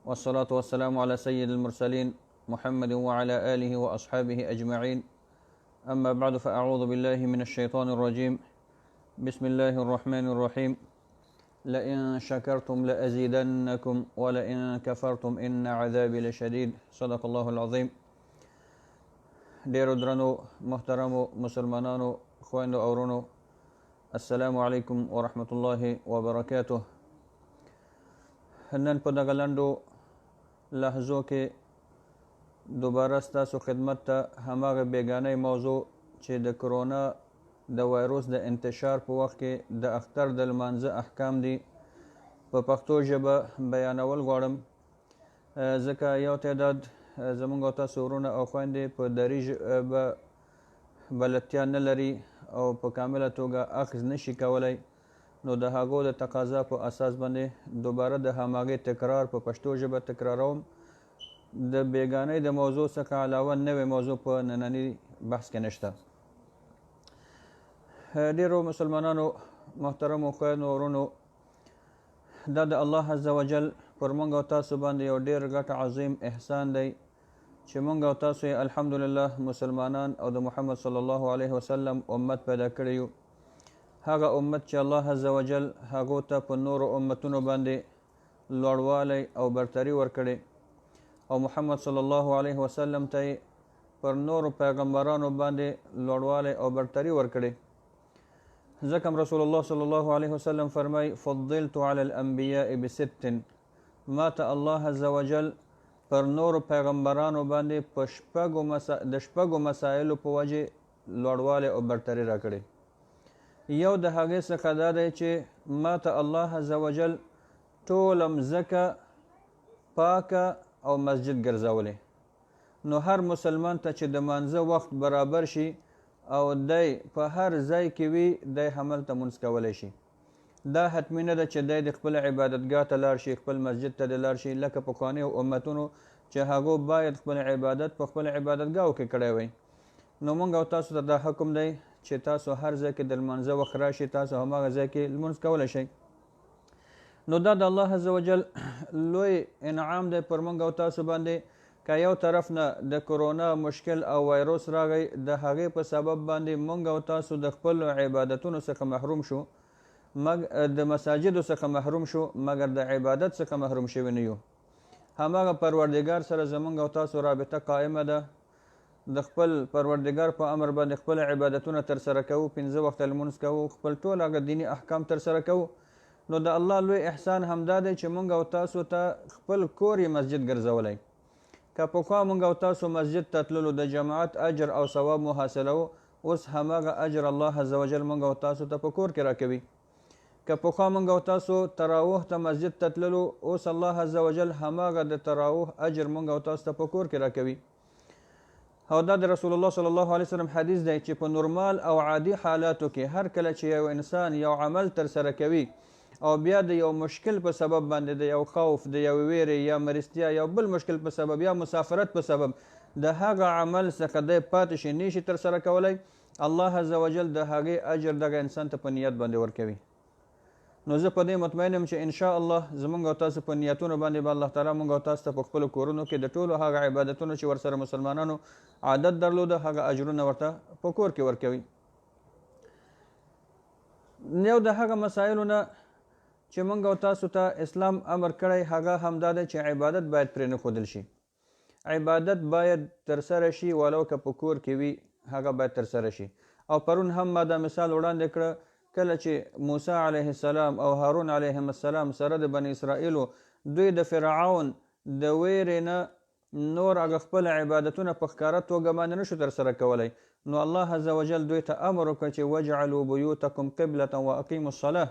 والصلاة والسلام على سيد المرسلين محمد وعلى آله وأصحابه أجمعين. أما بعد فأعوذ بالله من الشيطان الرجيم. بسم الله الرحمن الرحيم. لئن شكرتم لأزيدنكم ولئن كفرتم إن عذابي لشديد. صدق الله العظيم. ډیرو درنو محترمو مسلمانانو خويندو او ورونو، السلام علیکم ورحمة الله وبرکاته. نن په دغه لنډو لحظو کې دوباره ستاسو خدمت ته هماغه بیګانه موضوع چې د کرونا د وایروس د انتشار په وخت کې د اختر د لمانځه احکام دي په پښتو ژبه بیانول غواړم، ځکه یو تعداد زمونږ او تاسو ورونه او خویندې په دري ژبه بلدتیا نه لري او په کامله توګه اخذ نشي کولی، نو د هغو د تقاضا په اساس باندې دوباره د هماغې تکرار په پښتو ژبه تکراروم. د بیګانۍ د موضوع څخه علاوه نوې موضوع په ننني بحث کې نشته. ډیرو مسلمانانو محترمو خویندو ورونو، دا د الله عز وجل پر موږ او تاسو باندې یو ډیر ګټ عظیم احسان دی چې موږ او تاسو یې الحمدلله مسلمانان او د محمد صلی الله علیه وسلم امت پیدا کړی یو. هغه امت چې الله عز وجل هغو ته په نورو امتونو باندې لوړوالی او برتري ورکړي، او محمد صلی الله علیه وسلم ته پر نورو پیغمبرانو باندې لوړوالی او برتري ورکړي. ځکه رسول الله صلی الله علیه وسلم فرمای فضلت علی الانبیاء بست، ما ته الله عز وجل پر نورو پیغمبرانو باندې د شپږو مسایلو په وجه لوړوالی او برتري راکړي. یو د هغې څخه دا دی چې ما ته الله عز وجل ټوله مځکه پاکه او مسجد ګرځولی، نو هر مسلمان ته چې د مانځه وخت برابر شي او دی په هر ځای کې وي دی هملته مونځ کولی شي. دا حتمي نه ده چې دی د خپل عبادتګاه ته لاړ شي، خپل مسجد ته د لاړ شي، لکه پخوانیو امتونو چې هغو باید خپل عبادت په خپل عبادتګاهو کې کړی وی. نو مونږ او تاسو ته دا حکم دی چې تاسو هر ځای کې د لمانځه وخت راشي، تاسو هماغه ځای کې لمونځ کولی شئ. نو دا د الله عز وجل لوی انعام دی پر مونږ او تاسو باندې. که یو طرف نه د کرونا مشکل او وایروس راغی، د هغې په سبب باندې مونږ او تاسو د خپلو عبادتونو څخه محروم شو، د مساجدو څخه محروم شو، مګر د عبادت څخه محروم شوي نه یو. هماغه پروردګار سره زمونږ او تاسو رابطه قائمه ده، د خپل پروردګار په امر باندې خپل عبادتونه ترسره کوو، 5 وخته لمونځ کوو، خپل ټول هغه دیني احکام ترسره کوو. نو د الله لوی احسان همدا دی چې مونږ او تاسو ته خپل کور یې مسجد ګرځولی. که پخوا مونږ او تاسو مسجد ته تللو د جماعت اجر او ثواب مو حاصلوو، اوس هماغه اجر الله عز وجل مونږ او تاسو ته په کور کې راکوي. که پخوا مونږ او تاسو تراوح ته مسجد ته تللو، اوس الله عز وجل هماغه د تراوح اجر مونږ او تاسو ته په کور کې راکوي. او دا د رسول الله صلی الله علیه وسلم حدیث دی چې په نورمال او عادي حالاتو کې هر کله چې یو انسان یو عمل ترسره کوي او بیا د یو مشکل په سبب باندې، د یو خوف، د یو ویرې یا مرستیا، یو بل مشکل په سبب یا مسافرت په سبب د هغه عمل څخه دی پاتې شي، نشي ترسره کولی، الله عز وجل د هغې اجر دغه انسان ته په نیت باندې ورکوي. نو زه په دې مطمئن یم چې انشاء الله زمونږ او تاسو په نیتونو باندې به الله تعالی مونږ او تاسو ته په خپلو کورونو کې د ټولو هغه عبادتونو چې ورسره مسلمانانو عادت درلوده هغه اجرونه ورته په کور کې ورکوي. یو د هغه مسایلو نه چې مونږ او تاسو ته اسلام امر کړی هغه همدا دی چې عبادت باید پرې نه ښودل شي. عبادت باید ترسره شي، ولو که په کور کې وي هغه باید ترسره شي. او پرون هم ما دا مثال وړاندې کړه، کله چې موسی علیه السلام او هارون علیهم السلام سره د بني اسرائیلو دوی د فرعون د ویرې نه نور هغه خپل عبادتونه په ښکاره توګه باندې نشو ترسره کولی، نو الله عز وجل دوی ته امر وکړ چې وجعلوا بیوتکم قبلة واقیموا الصلاة،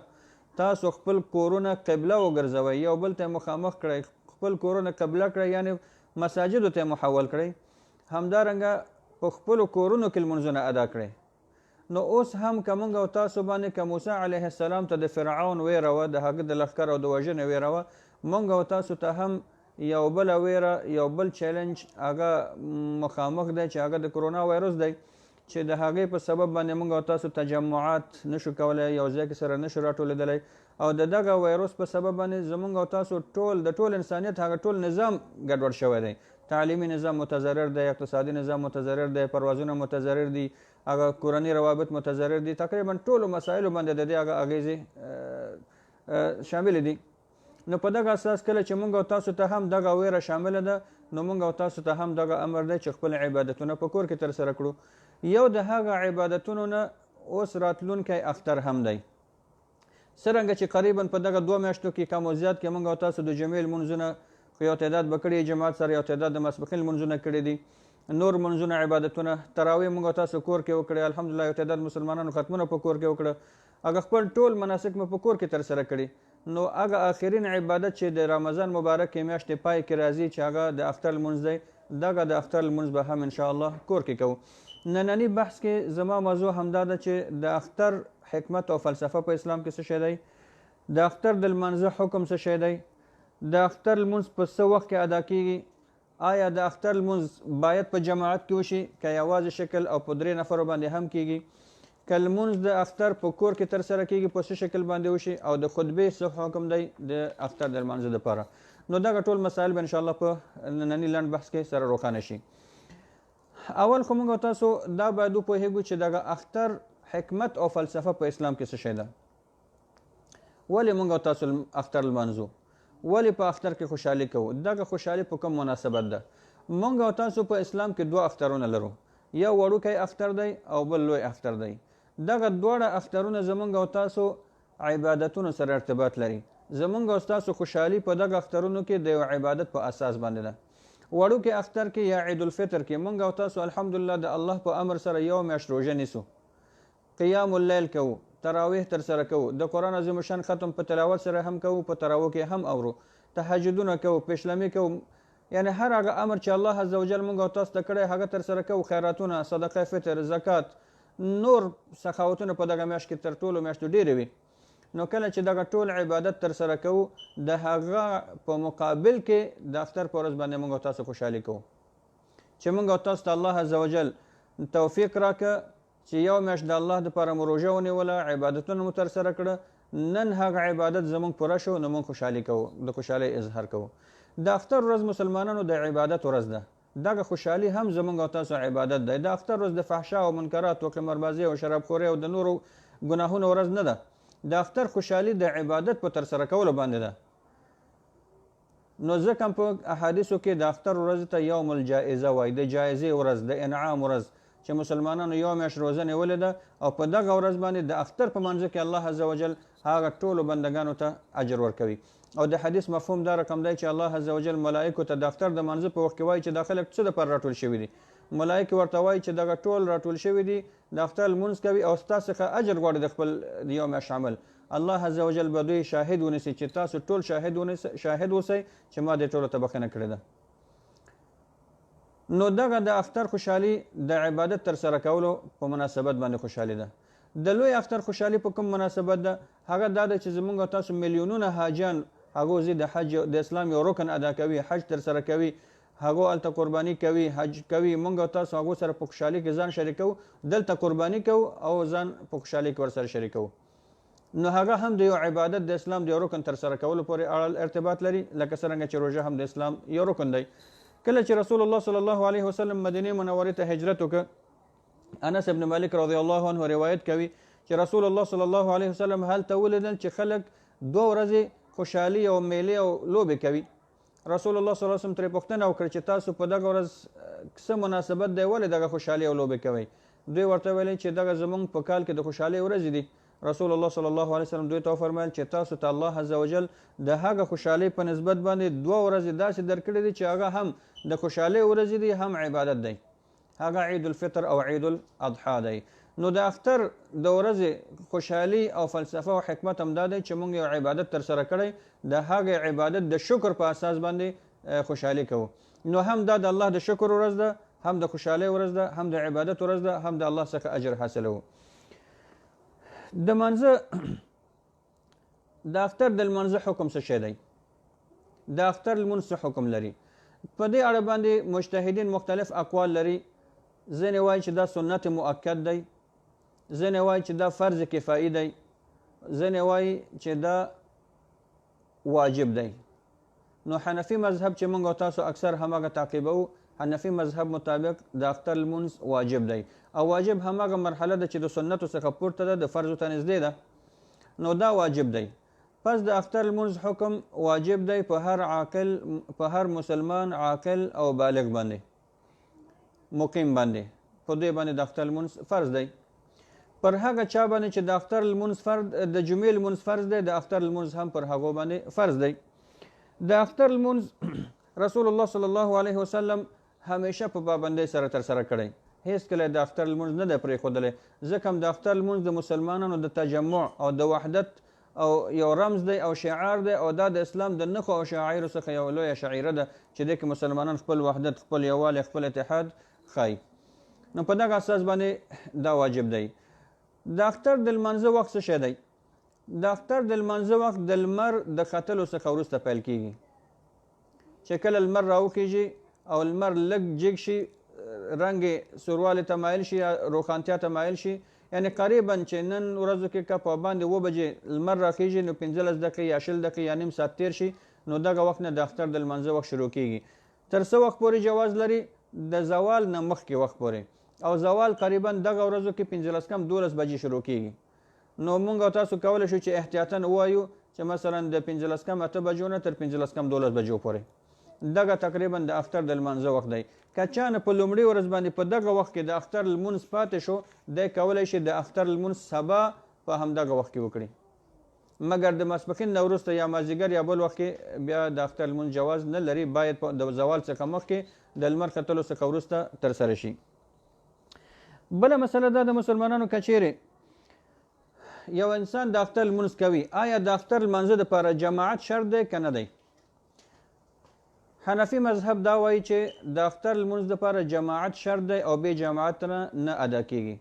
تاسو خپل کورونه قبله وګرځوئ، یو بل ته مخامخ کړئ، خپل کورونه قبله کړئ، یعنی مساجدو ته محول کړئ، همدارنګه په خپلو کورونو کې لمونځونه ادا کړئ. نو اوس هم که مونږ او تاسو باندې که موسی علیه السلام ته د فرعون ویره وه، د هغه د لښکر او د وژنې ویره وه، مونږ او تاسو ته هم یو بله ویره، یو بل چیلنج هغه مخامخ دی چې هغه د کرونا وایروس دی، چې د هغې په سبب باندې موږ او تاسو تجمعات نشو کولی، یو ځای کې سره نشو راټولېدلی، او د دغه وایروس په سبب باندې زمونږ او تاسو ټول د ټول انسانیت هغه ټول نظام ګډوډ شوی دی. تعلیمي نظام متضرر دی، اقتصادي نظام متضرر دی، پروازونه متضرر دي، هغه کورني روابط متضرر دي، تقریبا ټولو مسایلو باندې د دې هغه اغیزې شامل دي. نو په دغه اساس کله چې مونږ او تاسو ته هم دغه ویره شامله ده، نو مونږ او تاسو ته هم دغه امر دی چې خپل عبادتونه په کور کې ترسره کړو. یو د هغه عبادتونو نه اوس راتلونکی اختر هم دی. څرنګه چې قریبا په دغه 2 میاشتو کې کم او زیات کې مونږ او تاسو د جمعې لمونځونه خو یو تعداد به کړي، جماعت سره یو تعداد د ماسپښین لمونځونه کړي دي، نور منځونه عبادتونه تراویح مونږ او تاسو کور کې وکړي، الحمدلله یو تعداد مسلمانانو ختمونه په کور کې وکړه، هغه خپل ټول مناسک مو په کور کې ترسره کړي. نو هغه آخرین عبادت چې د رمضان مبارک میاشتې پای کې راځي چې هغه د اختر لمونځ دی، دغه د اختر لمونځ به هم انشاءالله کور کې کوو. نننی بحث کې زما موضوع همدا ده چې د اختر حکمت او فلسفه په اسلام کې څه شی دی، د اختر د لمانځه حکم څه شی دی، د اختر لمونځ په څه وخت کې ادا کیږي، آیا د اختر لمونځ باید په جماعت کې وشي که یوازې شکل او په 3 نفرو باندې هم کیږي، که لمونځ د اختر په کور کې ترسره کیږي په څه شکل باندې وشي، او د خطبې څه حکم دی د اختر د لمانځه دپاره. نو دغه ټول مسایل به انشاءالله په ننني لنډ بحث کې سره روښانه شي. اول خو موږ تاسو دا باید وپوهیږو چې دغه اختر حکمت او فلسفه په اسلام کې څه شی ده. ولې موږ تاسو اختر لمانځو، ولې په اختر کې خوشحالي کوو، دغه خوشحالي په کوم مناسبت ده. موږ او تاسو په اسلام کې 2 اخترونه لرو، یو وړوکی اختر دی او بل لوی اختر دی. دغه دواړه اخترونه زمونږ او تاسو عبادتونو سره ارتباط لري. زمونږ او تاسو خوشحالي په دغه اخترونو کې د یو عبادت په اساس باندې ده. وړوکی اختر کې یا عید الفطر کې موږ او تاسو الحمدلله د الله په امر سره یو میاشت روژه نیسو، قیام اللیل کوو، تراویح ترسره کوو، د قرآن عظیم الشان ختم په تلاوت سره هم کوو، په تراویح کې هم اورو، تهجدونه کوو، پیشلمي کوو، یعنی هر هغه امر چې الله عزوجل موږ او تاسو ته کړی هغه ترسره کوو. خیراتونه، صدقه فطر، زکات، نور سخاوتونه په دغه میاشت کې تر ټولو میاشتو ډېرې وي. نو کله چې دغه ټول عبادت ترسره کوو، د هغه په مقابل کې د اختر په ورځ باندې موږ او تاسو خوشحالي کوو چې موږ او تاسو ته الله عزوجل توفیق راکړه چې یو میاشت د الله دپاره مو روژه ونیوله، عبادتونه مو ترسره کړه، نن هغه عبادت زموږ پوره شو، نو موږ خوشحالي کوو، د خوشحالۍ اظهار کوو. د اختر ورځ مسلمانانو د عبادت ورځ ده، دغه خوشحالي هم زموږ او تاسو عبادت دی. د اختر ورځ د فحشا او منکرات او قماربازي او شرابخورۍ او د نورو ګناهونو ورځ نه ده. د اختر خوشحالي د عبادت په ترسره کولو باندې ده. نو ځکه په احادیثو کې د اختر ورځ ته یوم الجائزه وایي، د جایزې ورځ، د انعام ورځ، چې مسلمانانو یو میاشت روزه نیولې ده او په دغه ورځ باندې د اختر په منځ کې الله عزوجل هغه ټولو بندګانو ته اجر ورکوي. او د حدیث مفهوم دا رقم دی چې الله عزوجل ملائکو ته د اختر د منځ په وخت کې وایي چې دا خلک څه دپاره راټول شوي دي. ملائکه ورته وایي چې دغه ټول راټول شوي دي د اختر لمونځ کوي او ستاسو څخه اجر غواړي د خپل یو میاشت عمل. الله عزوجل به دوی شاهد ونیسي چې تاسو ټول شاهد اوسئ چې ما دې ټولو ته بخښنه کړې ده. نو دغه د اختر خوشحالي د عبادت ترسره کولو په مناسبت باندې خوشحالي ده. د لوی اختر خوشحالي په کوم مناسبت ده؟ هغه دا ده چې زموږ تاسو میلیونونه حاجیان هغه ځي د حج د اسلام یو رکن ادا کوي، حج ترسره کوي، هغه هلته قرباني کوي، حج کوي. موږ تاسو هغو سره په خوشحالي کې ځان شریکو، دلته قرباني کوو او ځان په خوشحالي کې ورسره شریکو. نو هغه هم د یو عبادت د اسلام د یو رکن ترسره کولو پورې ارتباط لري، لکه څرنګه چې روژه هم د اسلام یو رکن دی. کله چې رسول الله صلی الله علیه وسلم مدینه منورې ته هجرت وکړ، انس ابن مالک رضی الله عنه روایت کوي چې رسول الله صلی الله علیه وسلم هلته ولیدل چې خلک 2 ورځې خوشحالي او میلې او لوبې کوي. رسول الله صلی الله علیه وسلم ترې پوښتنه وکړه چې تاسو په دغه ورځ څه مناسبت دی، ولې دغه خوشحالي او لوبې کوئ؟ دوی ورته ویلي چې دغه زموږ په کال کې د خوشحالۍ ورځې دي. رسول الله صلی الله علیه وسلم دوی ته وفرمایل چې تاسو ته الله عزوجل د هغه خوشحالۍ په نسبت باندې 2 ورځې داسې درکړي دي چې هغه هم د خوشحالۍ ورځې دي، هم عبادت دی. هغه عید الفطر او عید الاضحی دی. نو د اختر د ورځې خوشحالي او فلسفه او حکمت هم دا دی چې موږ یو عبادت ترسره کړی، د هغه عبادت د شکر په اساس باندې خوشحالي کوو. نو هم دا د الله د شکر ورځ ده، هم د خوشحالۍ ورځ ده، هم د عبادت ورځ ده، هم د الله څخه اجر حاصلوو. د منځه د اختر د لمانځه حکم څه شی دی؟ د اختر لمونځ څه حکم لري؟ په دې اړه باندې مجتهدین مختلف اقوال لري. ځینې وایي چې دا سنت مؤکد دی، ځینې وایي چې دا فرض کفایي دی، ځینې وایي چې دا واجب دی. نو حنفي مذهب چې موږ او تاسو اکثر هماغه تعقیبوو، حنفي مذهب مطابق د اختر لمونځ واجب دی، او واجب هماغه مرحله ده چې د سنتو څخه پورته ده، د فرضو ته نږدې ده، نو دا واجب دی. پس د اختر لمونځ حکم واجب دی په هر عاقل، په هر مسلمان عاقل او بالغ باندې، مقیم باندې، په دوی باندې د اختر لمونځ فرض دی. پر هغه چا باندې چې د اختر لمونځ فرض، د جمعې لمونځ فرض دی، د اختر لمونځ هم پر هغو باندې فرض دی. د اختر لمونځ رسول الله صلی الله علیه وسلم همیشه په پابندۍ سره ترسره کړی، هیڅ کله د اختر لمونځ نه دی پرېښودلی، ځکه هم د اختر لمونځ د مسلمانانو د تجمع او د وحدت او یو رمز دی او شعار دی، او دا د اسلام د نښو او شعایرو څخه یو لویه شعیره ده چې دې کې مسلمانان خپل وحدت، خپل یووالی، خپل اتحاد ښایي. نو په دغه اساس باندې دا واجب دی. د اختر د لمانځه وخت څه شی دی؟ د اختر د لمانځه وخت د لمر د ختلو څخه وروسته پیل کیږي، چې کله لمر راوخیږي او لمر لږ جګ شي، رنګ یې سوروالي ته مایل شي یا روښانتیا ته مایل شي، یعنی قریبا چې نن ورځو کې که په باندې 7 بجې لمر راخیږي نو 15 دقیقې یا 20 دقیقې یا نیم ساعت تیر شي، نو دغه وخت نه د اختر د لمانځه وخت شروع کیږي. تر څه وخت پورې جواز لري؟ د زوال نه مخکې وخت پورې، او زوال قریبا دغه ورځو کې 15 کم 12 بجې شروع کیږي. نو مونږ او تاسو کولی شو چې احتیاطاً ووایو چې مثلا د 15 کم 8 بجو نه تر 15 کم 12 بجو پورې، دغه تقریبا د اختر د لمانځه وخت دی. که چا نه په لومړي ورځ باندې په دغه وخت کې د اختر لمونځ پاتې شو، دی کولی شي د اختر لمونځ سبا په همدغه وخت کې وکړي، مګر د ماسپښین نه وروسته یا مازدیګر یا بل وخت کې بیا د اختر لمونځ جواز نه لري، باید د زوال څخه مخکې د لمر ختلو څخه وروسته ترسره شي. بله مسله دا د مسلمانانو که چیرې یو انسان د اختر لمونځ کوي، آیا د اختر لمانځه دپاره جماعت شرط دی که نه دی؟ حنفي مذهب دا وایي چې د اختر لمونځ دپاره جماعت شرط دی او بې جماعت نه ادا کیږي،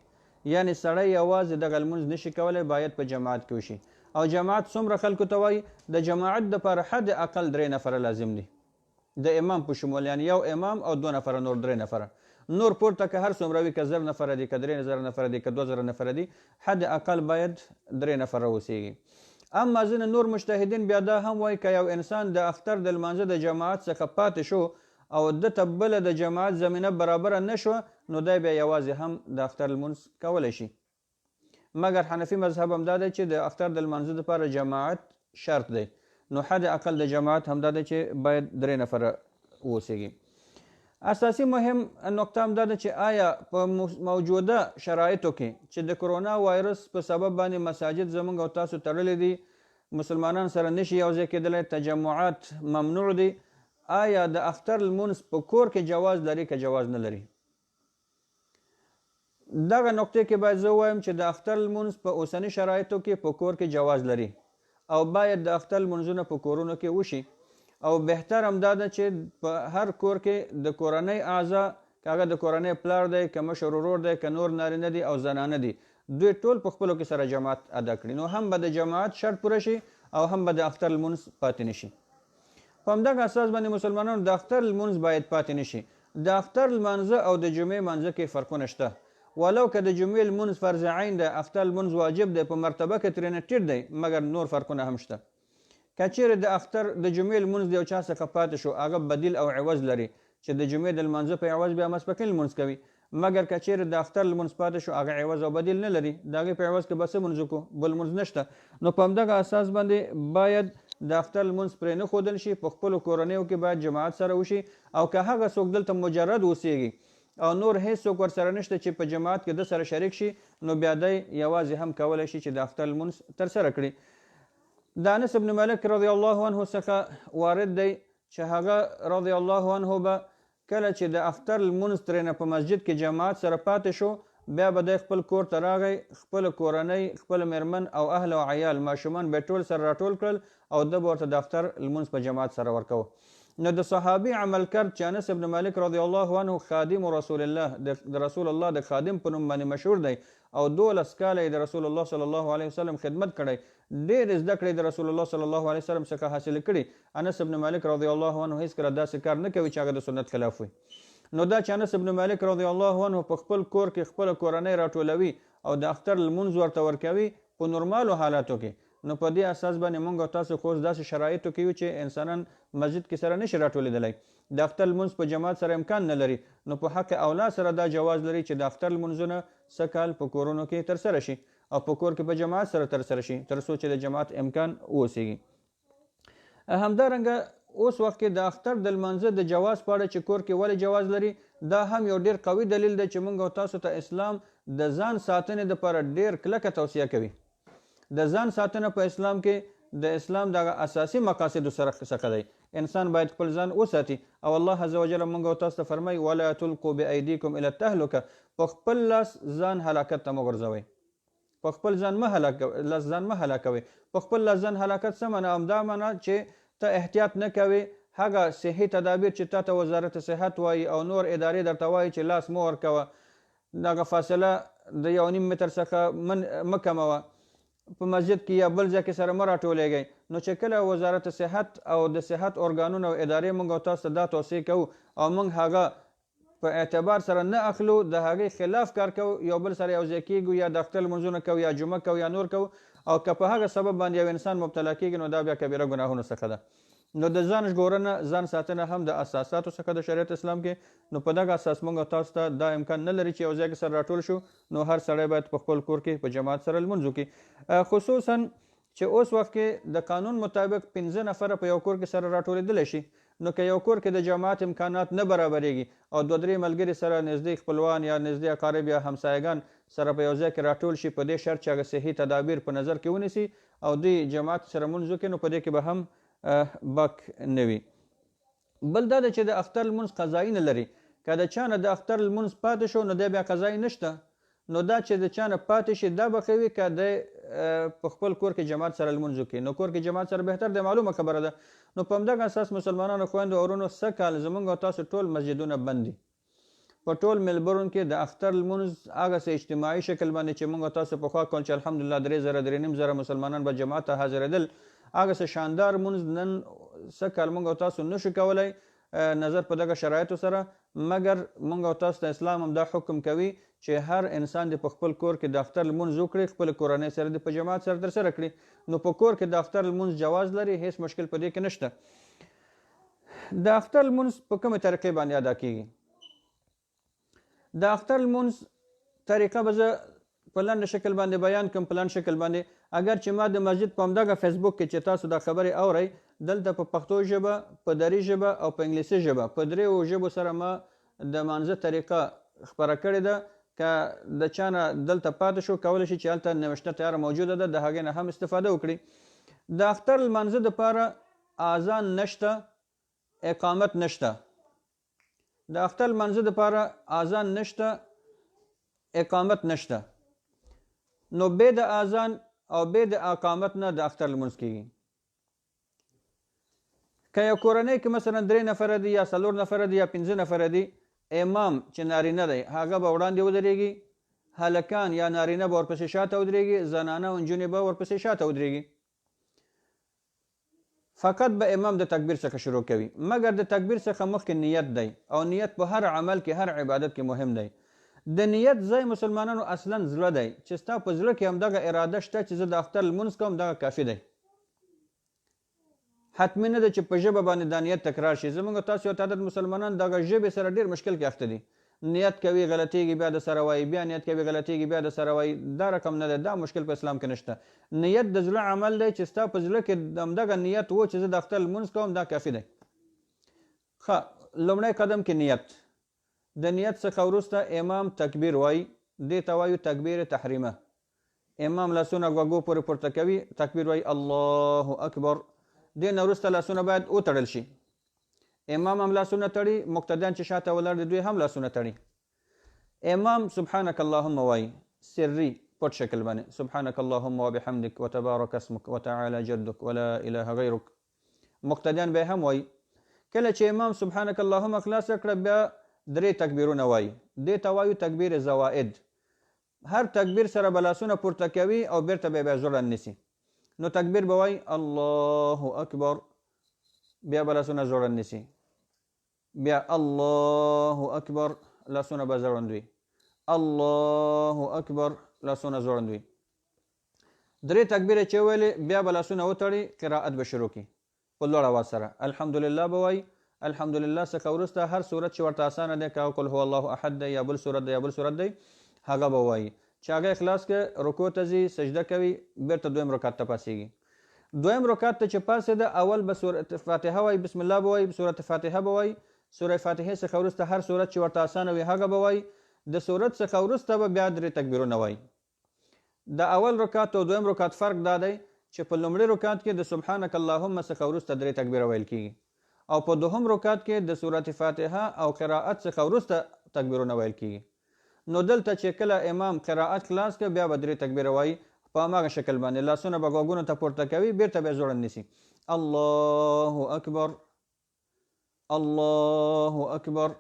یعنی سړی یوازې دغه لمونځ نشي کولی، باید په جماعت کې وشي. او جماعت څومره خلکو ته وایي؟ د جماعت دپاره حد اقل 3 نفره لازم دي، د امام په شمول، یعنی یو امام او 2 نفره نور 3 نفره، نور پورته که هر څومره وي، که 1000 نفره دي، که 3000 نفره دي، که 2000 نفره دي، حد اقل باید 3 نفره اوسیږي. اما ځینې نور مجتهدین بیا دا هم وایي که یو انسان د اختر د لمانځه د جماعت څخه پاتې شو او ده ته بله د جماعت زمینه برابره نه شوه، نو دی بیا یوازې هم د اختر لمونځ کولی شي. مګر حنفي مذهب هم دا دی چې د اختر د لمانځه دپاره جماعت شرط دی، نو حد اقل د جماعت هم دا دی چې باید 3 نفره اوسیږي. اساسي مهم نقطه هم دا ده چې آیا په موجوده شرایطو کې چې د کرونا وایرس په سبب باندې مساجد زموږ او تاسو تړلې دي، مسلمانان سره نشي یوځای کېدلی، تجمعات ممنوع دي، آیا د اختر لمونځ په کور کې جواز لري که جواز نه لري؟ دغه نقطې کې باید زه ووایم چې د اختر لمونځ په اوسني شرایطو کې په کور کې جواز لري او باید د اختر لمونځونه په کورونو کې وشي، او بهتر هم دا ده چې په هر کور کې د کورنۍ اعضا، که هغه د کورنۍ پلار دی، که مشر ورور دی، که نور نارینه دي او زنانه دي، دوی ټول په خپلو کې سره جماعت ادا کړي، نو هم به د جماعت شرط پوره شي او هم به د اختر لمونځ پاتې نشي. په همدغه اساس باندې مسلمانانو د اختر لمونځ باید پاتې نشي. د اختر لمانځه او د جمعې لمانځه کې فرقونه شته، ولو که د جمعې لمونځ فرض عین دی، اختر لمونځ واجب دی، په مرتبه کې ترېنه ټیټ دی، مګر نور فرقونه هم شته. که چیرې د اختر د جمعې لمونځ د یو چا څخه پاتې شو، هغه بدیل او عوض لري چې د جمعې د لمانځه په عوض بیا ماسپښین لمونځ کوي، مګر که چیرې د اختر لمونځ پاتې شو، هغه عوض او بدیل نه لري، د هغې په عوض کې به څه لمونځ وکړو؟ بل لمونځ نشته. نو په همدغه اساس باندې باید د اختر لمونځ پرې نه ښودل شي، په خپلو کورنیو کې باید جماعت سره وشي، او که هغه څوک دلته مجرد اوسیږي او نور هیڅ څوک ورسره نشته چې په جماعت کې د سره شریک شي، نو بیا دی یوازې هم کولی شي چې د اختر لمونځ ترسره کړي. د انس بن مالک رضی الله عنه څخه وارد دی چې هغه رضی الله عنه به کله چې د اختر لمونځ ترېنه په مسجد کې جماعت سره پاتې شو، بیا به دی خپل کور ته راغی، خپله کورنۍ، خپله میرمن او اهل او عیال ماشومان به ټول سره راټول کړل او ده به ورته د اختر لمونځ په جماعت سره ورکوه. نو د صحابي عمل کرد چې انس بن مالک رضی الله عنه خادم رسول الله، د رسول الله د خادم په نوم باندې مشهور دی، او 12 کاله یې د رسول الله صلی الله علیه وسلم خدمت کړی، ډېر زده کړې د رسول الله صلی الله علیه وسلم څخه حاصل کړي. انس بن مالک رضی الله عنه هیڅکله داسې کار نه کوي چې هغه د سنت خلاف وي. نو دا چې انس بن مالک رضی الله عنه په خپل کور کې خپله کورنۍ راټولوي او د اختر لمونځ ورته ورکوي، په نورمالو حالاتو کې، نو په دې اساس باندې موږ او تاسو خو داسې شرایطو کې یو چې انسانان مسجد کې سره نشي راټولېدلی، د اختر لمونځ په جماعت سره امکان نه لري، نو په حق اولا سره دا جواز لري چې د اختر لمونځونه څه کال په کورونو کې ترسره شي او په کور کې په جماعت سره ترسره شي تر څو چې د جماعت امکان واوسیږي. همدارنګه اوس وخت کې د اختر د لمانځه د جواز په اړه چې کور کې ولې جواز لري، دا هم یو ډیر قوي دلیل دی چې موږ او تاسو ته اسلام د ځان ساتنې دپاره ډیر کلکه توصیه کوي. د ځان ساتنه په اسلام کې د اسلام دغه اساسي مقاصدو څخه دی. انسان باید خپل ځان وساتي او الله عز وجل موږ او تاسو ته فرمایي ولا تلقوا بأیدیکم الی التهلکه، په خپل لاس ځان هلاکت ته مه غورځوئ، په خپل ځان مه هلاکوئ. په خپل لاس ځان هلاکت څه معنا؟ همدا معنا چې ته احتیاط نه کوې، هغه صحي تدابیر چې تا ته وزارت صحت وایي او نور ادارې درته وایي چې لاس مه ورکوه، دغه فاصله د 1.5 متر څخه مه کموه، په مسجد کې یا بل ځای کې سره مه راټولېږئ. نو چې کله وزارت صحت او د صحت ارګانونه او ادارې موږ او تاسو ته دا توصیه کوو او موږ هغه په اعتبار سره نه اخلو، د هغې خلاف کار کوو، یو بل سره یو ځای کېږو یا د اختر لمونځونه کوو یا جمعه کوو یا نور کوو، او که په هغه سبب باندې یو انسان مبتلا کېږي نو دا بیا کبیره ګناهونو څخه ده. نو د ځان ژغورنه ځان ساتنه هم د اساساتو څخه د شریعت اسلام کې. نو په دغه اساس موږ تاسو ته دا امکان نه لري چې یو ځای کې سره راټول شو، نو هر سړی باید په خپل کور کې په جماعت سره لمونځ وکړي. خصوصا چې اوس وخت کې د قانون مطابق 15 نفره په یو کور کې سره راټولېدلی شي، نو که یو کور کې د جماعت امکانات نه برابرېږي او 2-3 ملګري سره نږدې خپلوان یا نږدې اقارب یا همسایګان سره په یو ځای کې راټول شي، په دې شرط چې هغه صحي تدابیر په نظر کې ونیسي او دوی جماعت سره لمونځ وکړي، نو په دې کې به هم بک نه وي. بل دا ده چې د اختر لمونځ قضایي نه لري. که د چا نه د اختر لمونځ پاتې شو نو دی بیا قضایي نشته، نو دا چې د چا نه پاتې شي دا به ښه وي که دی په خپل کور کې جماعت سره لمونځ وکړي، نو کور کې جماعت سره بهتر دی، معلومه خبره ده. نو په همدغه اساس مسلمانانو خویندو او ورونو څه کال زموږ او تاسو ټول مسجدونه بند دي. په ټول ملبورن کې د اختر لمونځ هغه څه اجتماعي شکل باندې چې موږ او تاسو پخوا کول چې الحمدلله 3,000 مسلمانان به جماعت ته حاضرېدل، هغه څه شاندار لمونځ نن څه کال موږ او تاسو نشو کولی نظر په دغه شرایطو سره، مګر موږ او تاسو ته اسلام هم دا حکم کوي چې هر انسان د په خپل کور کې د اختر لمونځ وکړي، خپل کورنۍ سره د په جماعت سره ترسره کړي. نو په کور کې د اختر لمونځ جواز لري، هیڅ مشکل په دې کې نشته. د اختر لمونځ په کومې طریقې باندې ادا کیږي؟ د اختر لمونځ طریقه به زه په لنډ شکل باندې بیان کوم، په لنډ شکل باندې. اگر چې ما د مسجد په همدغه فیسبوک کې چې تاسو دا خبرې اورئ، دلته په پښتو ژبه، په دري ژبه او په انګلیسي ژبه، په دریو ژبو سره ما د مانځه طریقه خپره کړې ده. که د چا نه دلته پاتې شو کولی شي چې هلته نوشته تیاره موجوده ده، د هغې نه هم استفاده وکړي. د اختر لمانځه دپاره اذان نشته، اقامت نشته. د اختر لمانځه دپاره اذان نشته، اقامت نشته. نو بې د اذان او بې د اقامت نه د اختر لمونځ کېږي. که یو کورنۍ کې مثلا 3 نفره دي یا 4 نفره دي یا 15 نفره دي، امام چې نارینه دی هغه به وړاندې ودرېږي، هلکان یا نارینه به ورپسې شاته ودرېږي، زنانه او نجونې به ورپسې شاته ودرېږي. فقط به امام د تکبیر څخه شروع کوي، مګر د تکبیر څخه مخکې نیت دی، او نیت په هر عمل کې هر عبادت کې مهم دی. د نیت ځای مسلمانانو اصلا زړه دی، چې ستا په زړه کې همدغه اراده شته چې زه د اختر لمونځ کوم، دغه کافي دی. حتمي نه ده چې په ژبه باندې دا نیت تکرار شي. زموږ تاسو یو تعداد مسلمانان دغه ژبې سره ډېر مشکل کې اخته دي، نیت کوي غلطیږي، بیا د سره وایي، بیا نیت کوي غلطیږي، بیا د سره وایي. دا رقم نه ده، دا مشکل په اسلام کې نشته. نیت د زړه عمل دی چې ستا په زړه کې همدغه نیت و چې زه د اختر لمونځ کوم، دا کافي دی. ښه، لومړی قدم کې نیت. د نیت څخه وروسته امام تکبیر وایي، دې ته وایو تکبیر تحریمه. امام لاسونه غوږو پورې پورته کوي، تکبیر وایي الله اکبر. دې نه وروسته لاسونه باید وتړل شي. امام هم لاسونه تړي، مقتدیان چې شاته ولاړ دي دوی هم لاسونه تړي. امام سبحانك اللهم وایي سري پټ شکل باندې، سبحانك اللهم وبحمدك وتبارك اسمك وتعالى جدك ولا اله غيرك. مقتدیان به هم وایي. کله چې امام سبحانك اللهم خلاص کړه، بیا 3 تکبیرونه وایي، دې ته وایو تکبیر زوائد. هر تکبیر سره به لاسونه پورته کوي او بیرته به یې زړه نیسي. نو تکبیر به وایي الله اکبر، بیا به لاسونه زړه نیسي، بیا الله اکبر، لاسونه به زړوند وي، الله اکبر، لاسونه زړوند وي. درې تکبیرې چې وویلې بیا به لاسونه وتړي قرائت به شروع کړي په لوړ اواز سره الحمدلله به وایي الحمدلله څخه وروسته هر صورت چې ورته اسانه دی که قل هو الله احد دی یا بل صورت دی یا بل صورت دی هغه به وایي چې هغه اخلاص که رکوع ته ځي سجده کوي بیرته دویم رکعت ته پاسېږي دویم رکعت ته چې پاسېده اول به سورت فاتحه وایي بسم الله به وایي سورت فاتحه به وایي سوره فاتحه څخه وروسته هر صورت چې ورته اسانه وي هغه به وایي د صورت څخه وروسته به بیا درې تکبیرونه وایي د اول رکعت او دویم رکعت فرق دا دی چې په لومړي رکعت کې د سبحانک اللهم څخه وروسته درې تکبیره ویل کېږي او په دوهم رکعت کې د سورت فاتحه او قرائت څخه وروسته تکبیرونه ویل کېږي نو دلته چې کله امام قرائت خلاص کړي بیا به درې تکبیره وایي په هماغه شکل باندې لاسونه به غوږونو ته پورته کوي بیرته بیا ځوړند نیسي الله اکبر الله اکبر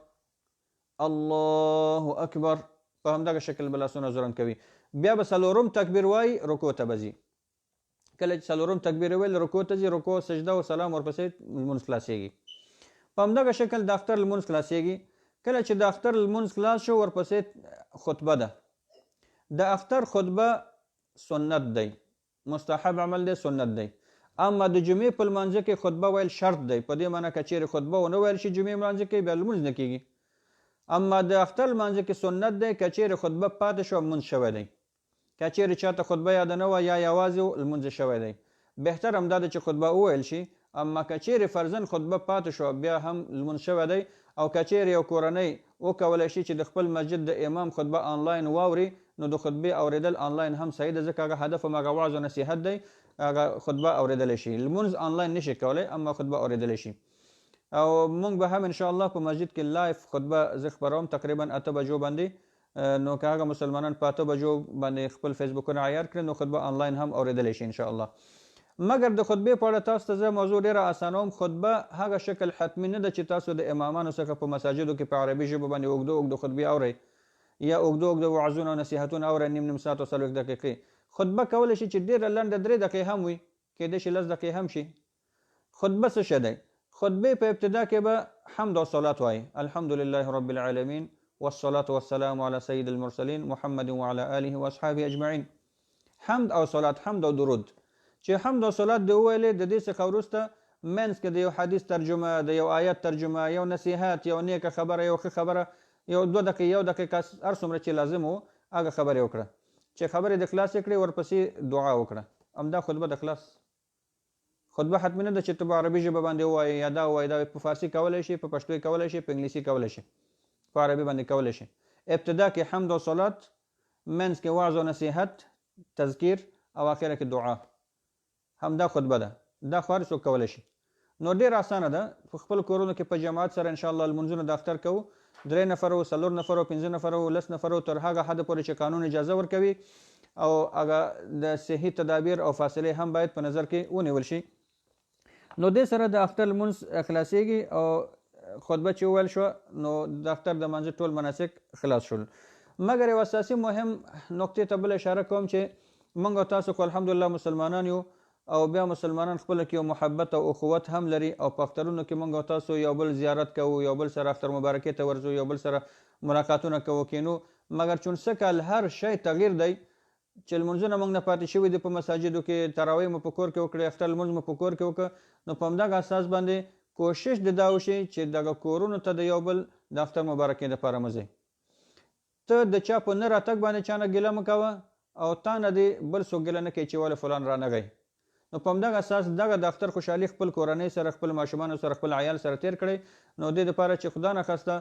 الله اکبر په همدغه شکل به لاسونه ځوړند کوي بیا به څلورم تکبیر وایي رکوع ته به ځي کله چې څلورم تکبیر ویل رکوع ته ځي رکوع سجده او سلام ورپسې لمونځ خلاصېږي په همدغه شکل د اختر لمونځ خلاصېږي کله چې د اختر لمونځ خلاص شو ورپسې خطبه ده د اختر خطبه سنت دی مستحب عمل دی سنت دی اما د جمعې په لمانځه کې خطبه ویل شرط دی په دې معنی که چیرې خطبه ونه ویل شي جمعې لمانځه کې بیا لمونځ نه کېږي اما د اختر لمانځه کې سنت دی که چیرې خطبه پاتې شوه لمونځ شوی دی که چیرې چاته خطبه یاده نه وه یا یوازې لمونځ شوی دی بهتر همدا ده چې خطبه وویل شي اما که چیرې فرضاً خطبه پاتې شوه بیا هم لمونځ شوی دی او که چیرې یو کورنۍ وکولی شي چې د خپل مسجد د امام خطبه آنلاین واوري نو د خطبې اورېدل آنلاین هم صحیح ده ځکه هغه هدف هماغه وعظ و نصیحت دی هغه خطبه اورېدلی شي لمونځ آنلاین نشي کولی اما خطبه اورېدلی شي او موږ به هم انشاءالله په مسجد کې لایف خطبه زه خپروم تقریبا 8 بجو باندې نو که هغه مسلمانان په 8 بجو باندې خپل فیسبوکونه عیار کړي نو خطبه آنلاین هم اورېدلی شي انشاءالله مګر د خطبې په اړه تاسو ته زه موضوع ډېره اسانوم خطبه هغه شکل حتمي نه ده چې تاسو د امامانو څخه په مساجدو کې په عربي ژبه باندې اوږده اوږده خطبې اورئ یا اوږده اوږده وعظونه او نصیحتونه اورئ نیم ساعت او 40 دقیقې خطبه کولی شي چې ډېره لنډه 3 دقیقې هم وي کیدای شي 10 دقیقې هم شي خطبه څه شی دی خطبې په ابتدا کې به حمد او صلات وایي الحمدلله رب العالمین والصلاة والسلام على سید المرسلین محمد وعلى آله واصحابه اجمعین حمد او صلات حمد او درود چې حمد او صلات دی وویلې د دې څخه وروسته منځ کې د یو حدیث ترجمه د یو آیت ترجمه یو نصیحت یو نیکه خبره یو ښه خبره یو 2 دقیقې یو دقیقه هر څومره چې لازم و هغه خبرې وکړه چې خبرې د خلاص کړې ورپسې دعا وکړه همدا خطبه د خلاص خطبه حتمي نه ده چې ته په عربي ژبه باندې ووایې یا دا ووایې دا په فارسي کولی شي په پښتو کولی شي په انګلیسي کولی شي په عربي باندې کولی شي ابتدا کې حمد او صلات منځ کې وعظ او نصیحت تذکیر او اخره کې دعا همدا خطبه ده دا خو هر څوک کولی شي نو ډېر اسانه ده په خپل کورونو کې په جماعت سره انشاءالله لمونځونه د اختر کوو 3 نفرو 4 نفرو 5 نفرو 10 نفرو تر هغه حد پورې چې قانون اجازه ورکوي او هغه د صحي تدابیر او فاصلې هم باید په نظر کې ونیول شي نو دې سره د اختر لمونځ خلاصېږي او خطبه چې وویل شوه نو د اختر د منځه ټول مناسک خلاص شول مګر یو اساسي مهم نقطې ته بل اشاره کوم چې موږ او تاسو خو الحمدلله مسلمانان یو او بیا مسلمانان خپل کې یو محبت او اخوت هم لري او په اخترونو کې موږ او تاسو یو بل زیارت کوو یو بل سره اختر مبارکې ته ورځو یو بل سره ملاقاتونه کوو کینو مګر چون څه کال هر شی تغییر دی چې لمونځونه موږ نه پاتې شوي دي په مساجدو کې تراویح مو په کور کې وکړې اختر لمونځ مو په کور کې وکړه نو په همدغه اساس باندې کوشش د دا وشي چې دغه کورونو ته د یو بل د اختر مبارکې دپاره مه ځئ ته د چا په نه راتګ باندې چا نه ګیله مه کوه او تا نه دې بل څوک ګیله نه کوي چې ولې فلان رانغی نو په همدغه اساس دغه د اختر خوشحالي خپل کورنۍ سره خپل ماشومانو سره خپل عیال سره تیر کړئ نو دې دپاره چې خدا نخواسته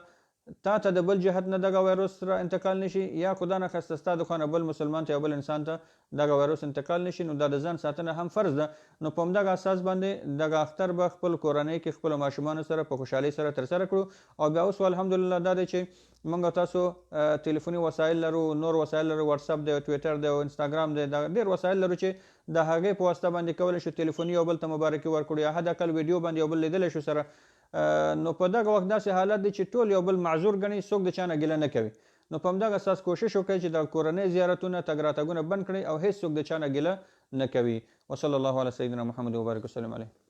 تا ته د بل جهت نه دغه وایروس سره انتقال نشي یا خدا نخواسته ستا د خوا نه بل مسلمان ته یا بل انسان ته دغه وایروس انتقال نشي نو دا د ځان ساتنه هم فرض ده نو په همدغه اساس باندې دغه اختر به خپل کورنۍ کې خپلو ماشومانو سره په خوشحالۍ سره ترسره کړو او بیا اوس الحمدلله دا دی چې موږ تاسو تلیفوني وسایل لرو نور وسایل لرو واتساپ دی ټویټر دی او انسټاګرام دی دا ډېر وسایل لرو چې د هغې په واسطه باندې کولی شو تلیفوني یو بل ته مبارکي ورکړو یا حد اقل ویډیو باندې یو بل لیدلی شو سره نو په دغه وخت داسې حالت دی چې ټول یو بل معذور ګڼي څوک د چا نه ګیله نه کوي نو په همدغه اساس کوشش وکړئ چې د کورنۍ زیارتونه تګ راتګونه بند کړئ او هیڅ څوک د چا نه ګیله نه کوي وصلی الله علی سیدنا محمد وبارک وسلم علیه